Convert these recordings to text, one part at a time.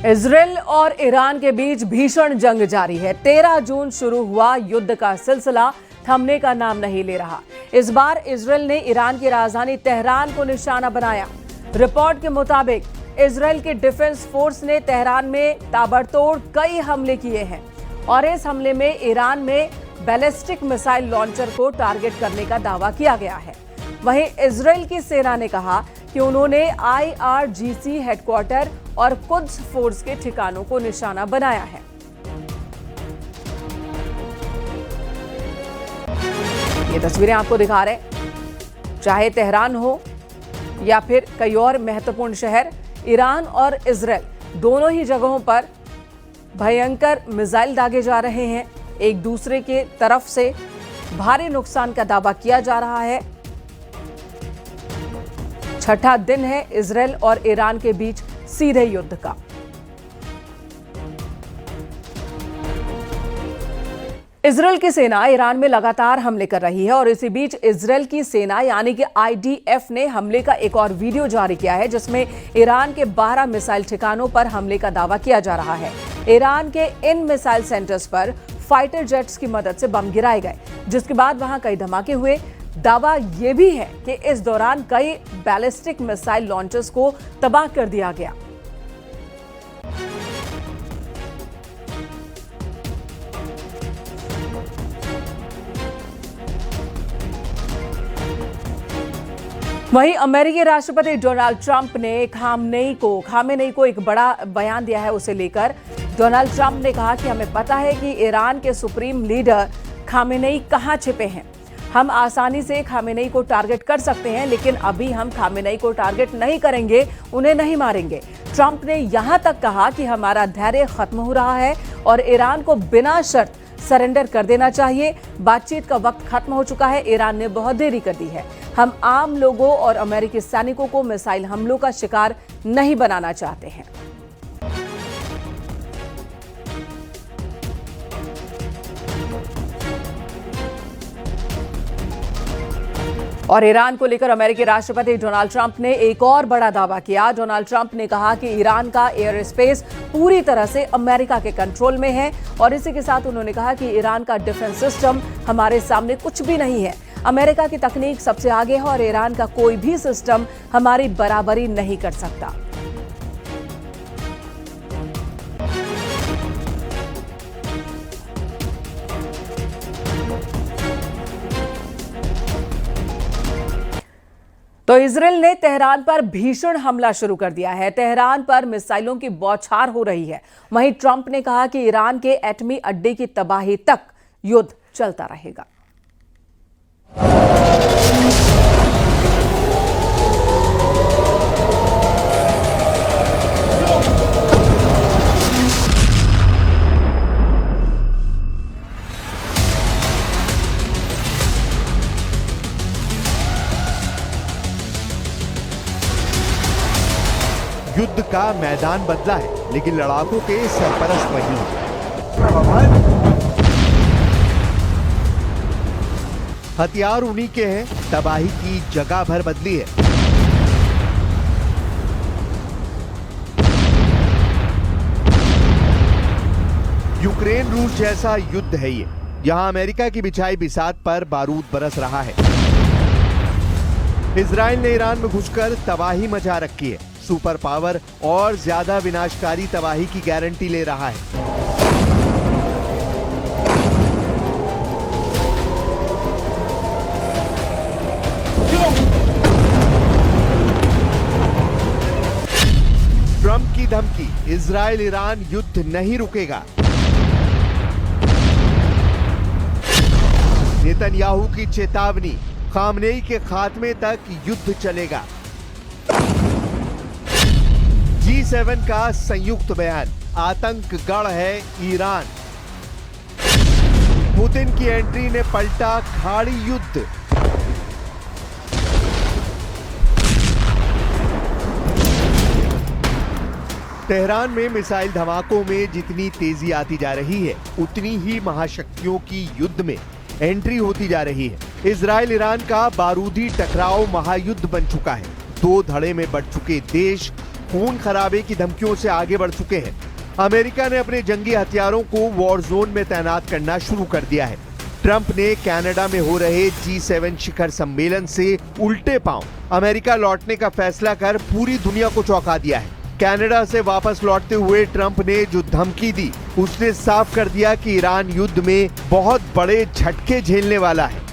Israel और Iran के बीच भीषण जंग जारी है। 13 जून शुरू हुआ युद्ध का सिलसिला थमने का नाम नहीं ले रहा। इस बार इजरायल ने ईरान की राजधानी तेहरान को निशाना बनाया। रिपोर्ट के मुताबिक इजरायल के डिफेंस फोर्स ने तेहरान में ताबड़तोड़ कई हमले किए हैं और इस हमले में ईरान में बैलिस्टिक मिसाइल लॉन्चर को टारगेट करने का दावा किया गया है। वहीं इजरायल की सेना ने कहा कि उन्होंने IRGC हेडक्वार्टर और कुद्स फोर्स के ठिकानों को निशाना बनाया है। ये तस्वीरें आपको दिखा रहे हैं, चाहे तेहरान हो या फिर कई और महत्वपूर्ण शहर, ईरान और इजरायल दोनों ही जगहों पर भयंकर मिसाइल दागे जा रहे हैं। एक दूसरे के तरफ से भारी नुकसान का दावा किया जा रहा है। छठा दिन है इजरायल और ईरान के बीच सीधे युद्ध का। इजरायल की सेना ईरान में लगातार हमले कर रही है और इसी बीच इजरायल की सेना यानी कि IDF ने हमले का एक और वीडियो जारी किया है जिसमें ईरान के 12 मिसाइल ठिकानों पर हमले का दावा किया जा रहा है। ईरान के इन मिसाइल सेंटर्स पर फाइटर जेट्स की मदद से बम गिराए गए, जिसके बाद वहां कई धमाके हुए। दावा यह भी है कि इस दौरान कई बैलिस्टिक मिसाइल लॉन्चर्स को तबाह कर दिया गया। वहीं अमेरिकी राष्ट्रपति डोनाल्ड ट्रंप ने खामेनेई को एक बड़ा बयान दिया है। उसे लेकर डोनाल्ड ट्रंप ने कहा कि हमें पता है कि ईरान के सुप्रीम लीडर खामेनेई कहां छिपे हैं। हम आसानी से खामेनेई को टारगेट कर सकते हैं, लेकिन अभी हम खामेनेई को टारगेट नहीं करेंगे, उन्हें नहीं मारेंगे। ट्रंप ने यहां तक कहा कि हमारा धैर्य खत्म हो रहा है और ईरान को बिना शर्त सरेंडर कर देना चाहिए। बातचीत का वक्त खत्म हो चुका है। ईरान ने बहुत देरी कर दी है। हम आम लोगों और अमेरिकी सैनिकों को मिसाइल हमलों का शिकार नहीं बनाना चाहते हैं। और ईरान को लेकर अमेरिकी राष्ट्रपति डोनाल्ड ट्रंप ने एक और बड़ा दावा किया। डोनाल्ड ट्रंप ने कहा कि ईरान का एयर स्पेस पूरी तरह से अमेरिका के कंट्रोल में है और इसी के साथ उन्होंने कहा कि ईरान का डिफेंस सिस्टम हमारे सामने कुछ भी नहीं है। अमेरिका की तकनीक सबसे आगे है और ईरान का कोई भी सिस्टम हमारी बराबरी नहीं कर सकता। तो इजरायल ने तेहरान पर भीषण हमला शुरू कर दिया है। तेहरान पर मिसाइलों की बौछार हो रही है। वहीं ट्रंप ने कहा कि ईरान के एटमी अड्डे की तबाही तक युद्ध चलता रहेगा। युद्ध का मैदान बदला है, लेकिन लड़ाकों के सरपरस्त वही हैं। हथियार उन्हीं के हैं, तबाही की जगह भर बदली है। यूक्रेन रूस जैसा युद्ध है ये। यहां अमेरिका की बिछाई बिसात पर बारूद बरस रहा है। इजराइल ने ईरान में घुसकर तबाही मचा रखी है। सुपर पावर और ज्यादा विनाशकारी तबाही की गारंटी ले रहा है। ट्रंप की धमकी, इजराइल ईरान युद्ध नहीं रुकेगा। नेतन्याहू की चेतावनी, खामनेई के खात्मे तक युद्ध चलेगा। G7 का संयुक्त बयान, आतंक गढ़ है ईरान। पुतिन की एंट्री ने पलटा खाड़ी युद्ध। तेहरान में मिसाइल धमाकों में जितनी तेजी आती जा रही है, उतनी ही महाशक्तियों की युद्ध में एंट्री होती जा रही है। इजराइल ईरान का बारूदी टकराव महायुद्ध बन चुका है। दो धड़े में बढ़ चुके देश खून खराबे की धमकियों से आगे बढ़ चुके हैं। अमेरिका ने अपने जंगी हथियारों को वॉर जोन में तैनात करना शुरू कर दिया है। ट्रंप ने कनाडा में हो रहे G7 शिखर सम्मेलन से उल्टे पांव अमेरिका लौटने का फैसला कर पूरी दुनिया को चौंका दिया है। कनाडा से वापस लौटते हुए ट्रंप ने जो धमकी दी, उसने साफ कर दिया कि ईरान युद्ध में बहुत बड़े झटके झेलने वाला है।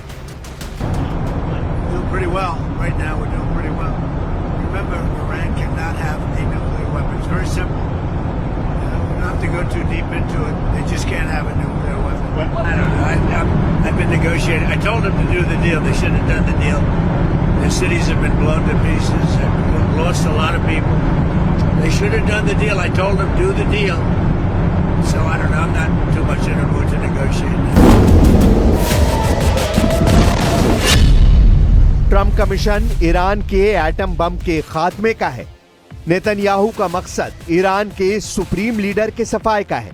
They should have done the deal. I told them do the deal. So I don't know. I'm not too much in a mood to negotiate. Trump का मिशन ईरान के एटम बम के खात्मे का है। नेतन्याहू का मकसद Iran के supreme leader के सफाए का है।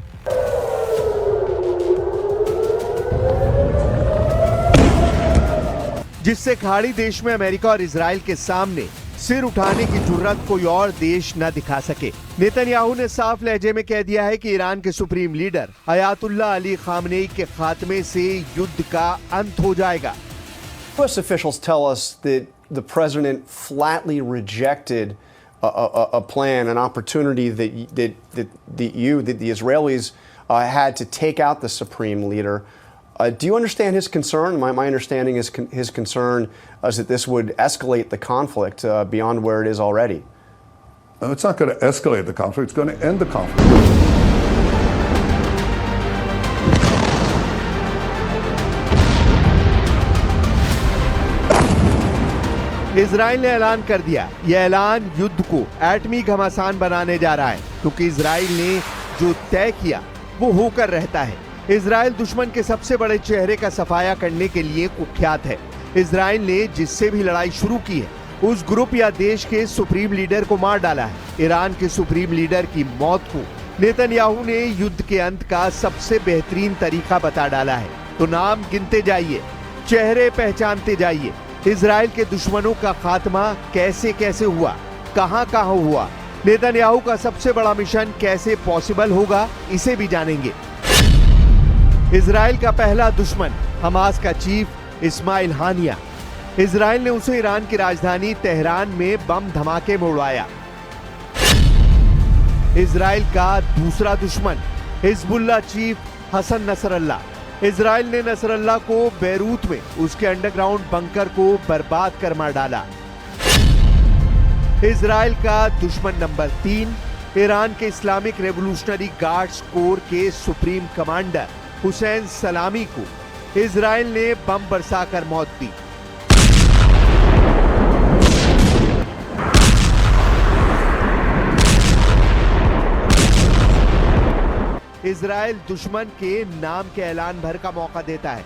जिससे खाड़ी देश में अमेरिका और इजराइल के सामने सिर उठाने की जुर्रत कोई और देश न दिखा सके। नेतन्याहू ने साफ लहजे में कह दिया है कि ईरान के supreme leader Ayatollah Ali Khamenei के खात्मे से युद्ध का अंत हो जाएगा। U.S. officials tell us that the president flatly rejected a plan, an opportunity that the Israelis had to take out the supreme leader. Do you understand his concern? My understanding is his concern is that this would escalate the conflict beyond where it is already. No, it's not going to escalate the conflict. It's going to end the conflict. Israel ने ऐलान कर दिया, यह ऐलान युद्ध को एटमी घमासान बनाने जा रहा है, क्योंकि इजराइल ने जो तय किया वो होकर रहता है। इजराइल दुश्मन के सबसे बड़े चेहरे का सफाया करने के लिए कुख्यात है। इजराइल ने जिससे भी लड़ाई शुरू की है, उस ग्रुप या देश के सुप्रीम लीडर को मार डाला है। ईरान के सुप्रीम लीडर की मौत को नेतन्याहू ने युद्ध के अंत का सबसे बेहतरीन तरीका बता डाला है। तो नाम गिनते जाइए, चेहरे पहचानते जाइए। इजराइल के दुश्मनों का खात्मा कैसे कैसे हुआ, कहां कहां हुआ, नेतन्याहू का सबसे बड़ा मिशन कैसे पॉसिबल होगा, इसे भी जानेंगे। इजराइल का पहला दुश्मन हमास का चीफ इस्माइल हानिया। इजराइल ने उसे ईरान की राजधानी तेहरान में बम धमाके में उड़ाया। इजराइल का दूसरा दुश्मन Hezbollah chief Hassan Nasrallah. Israel ने नसरल्लाह को बैरूत में उसके अंडरग्राउंड बंकर को बर्बाद कर मार डाला। इजराइल का दुश्मन नंबर 3 ईरान के इस्लामिक रेवोल्यूशनरी गार्ड्स कोर के सुप्रीम कमांडर हुसैन सलामी को इजराइल ने बम बरसाकर मौत दी। इजराइल दुश्मन के नाम के ऐलान भर का मौका देता है।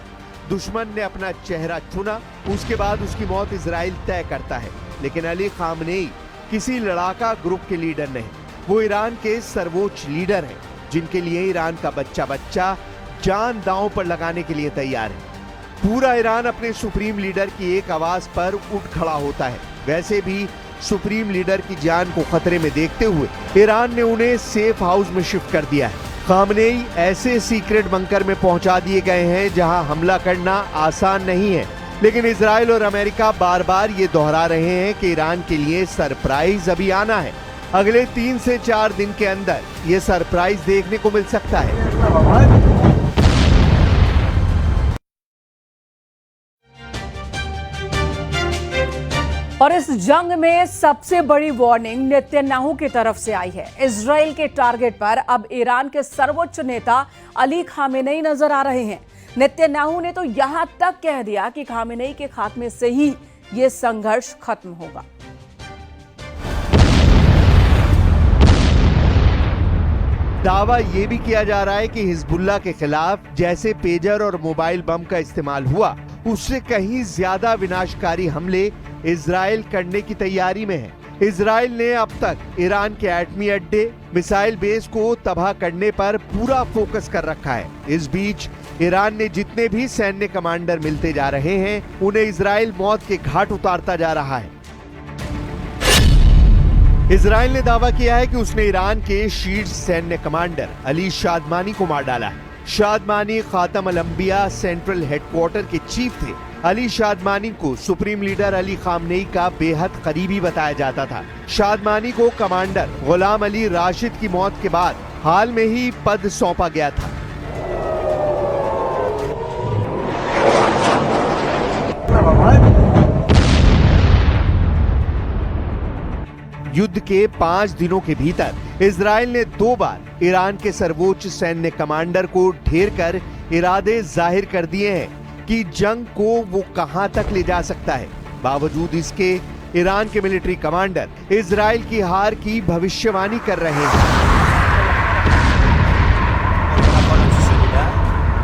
दुश्मन ने अपना चेहरा चुना, उसके बाद उसकी मौत इजराइल तय करता है। लेकिन अली खामनेई किसी लड़ाका ग्रुप के लीडर नहीं, वो ईरान के सर्वोच्च लीडर हैं, जिनके लिए ईरान का बच्चा बच्चा जान दांव पर लगाने के लिए तैयार है। पूरा ईरान अपने सुप्रीम लीडर की एक आवाज पर उठ खड़ा होता है। वैसे भी सुप्रीम लीडर की जान को खतरे में देखते हुए ईरान ने उन्हें सेफ हाउस में शिफ्ट कर दिया है। खामनेई ऐसे सीक्रेट बंकर में पहुंचा दिए गए हैं जहां हमला करना आसान नहीं है। लेकिन इजराइल और अमेरिका बार बार ये दोहरा रहे हैं कि ईरान के लिए सरप्राइज अभी आना है। अगले 3 से 4 दिन के अंदर ये सरप्राइज देखने को मिल सकता है। और इस जंग में सबसे बड़ी वार्निंग नेतन्याहू की तरफ से आई है। इजराइल के टारगेट पर अब ईरान के सर्वोच्च नेता अली खामेनेई नजर आ रहे हैं। नेतन्याहू ने तो यहां तक कह दिया कि खामेनेई के खात्मे से ही यह संघर्ष खत्म होगा। दावा यह भी किया जा रहा है कि हिजबुल्लाह के खिलाफ जैसे पेजर और मोबाइल बम का इस्तेमाल हुआ, उससे कहीं ज्यादा विनाशकारी हमले इजराइल करने की तैयारी में है। इजराइल ने अब तक ईरान के एटमी अड्डे, मिसाइल बेस को तबाह करने पर पूरा फोकस कर रखा है। इस बीच ईरान ने जितने भी सैन्य कमांडर मिलते जा रहे हैं, उन्हें इजराइल मौत के घाट उतारता जा रहा है। इजराइल ने दावा किया है कि उसने ईरान के शीर्ष सैन्य कमांडर अली शादमानी को मार डाला है। शादमानी खातम अल अंबिया सेंट्रल हेडक्वार्टर के चीफ थे। अली शादमानी को सुप्रीम लीडर अली खामनेई का बेहद करीबी बताया जाता था। शादमानी को कमांडर गुलाम अली राशिद की मौत के बाद हाल में ही पद सौंपा गया था। युद्ध के 5 दिनों के भीतर इजराइल ने 2 बार ईरान के सर्वोच्च सैन्य कमांडर को ढेर कर इरादे जाहिर कर दिए हैं कि जंग को वो कहां तक ले जा सकता है। बावजूद इसके ईरान के मिलिट्री कमांडर इजराइल की हार की भविष्यवाणी कर रहे हैं।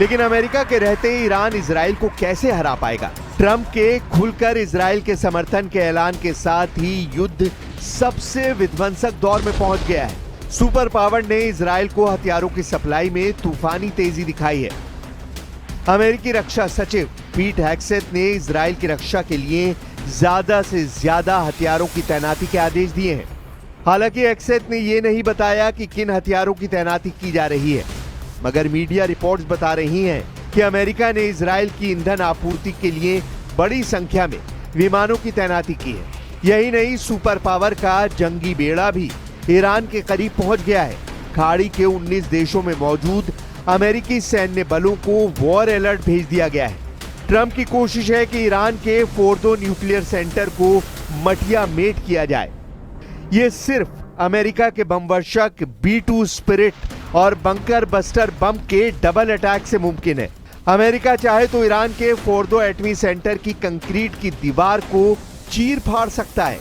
लेकिन अमेरिका के रहते ईरान इजराइल को कैसे हरा पाएगा? ट्रंप के खुलकर इजराइल के समर्थन के ऐलान के साथ ही युद्ध सबसे विध्वंसक दौर में पहुंच गया है। सुपर पावर ने इजराइल को हथियारों की सप्लाई में तूफानी तेजी दिखाई है। अमेरिकी रक्षा सचिव पीट हेग्सेथ ने इजराइल की रक्षा के लिए ज्यादा से ज्यादा हथियारों की तैनाती के आदेश दिए हैं। हालांकि हेग्सेथ ने यह नहीं बताया कि किन हथियारों की तैनाती की जा रही है, मगर मीडिया रिपोर्ट्स बता रही हैं कि अमेरिका ने इजराइल की ईंधन आपूर्ति के लिए बड़ी संख्या में विमानों की तैनाती की है। यही नहीं, सुपर पावर का जंगी बेड़ा भी ईरान के करीब पहुंच गया है। खाड़ी के 19 देशों में मौजूद अमेरिकी सैन्य बलों को वॉर अलर्ट भेज दिया गया है। ट्रंप की कोशिश है कि ईरान के फोर्दो न्यूक्लियर सेंटर को मटिया मेट किया जाए। ये सिर्फ अमेरिका के बमवर्षक B-2 स्पिरिट और बंकर बस्टर बम के डबल अटैक से मुमकिन है। अमेरिका चाहे तो ईरान के फोर्दो एटमी सेंटर की कंक्रीट की दीवार को चीर फाड़ सकता है।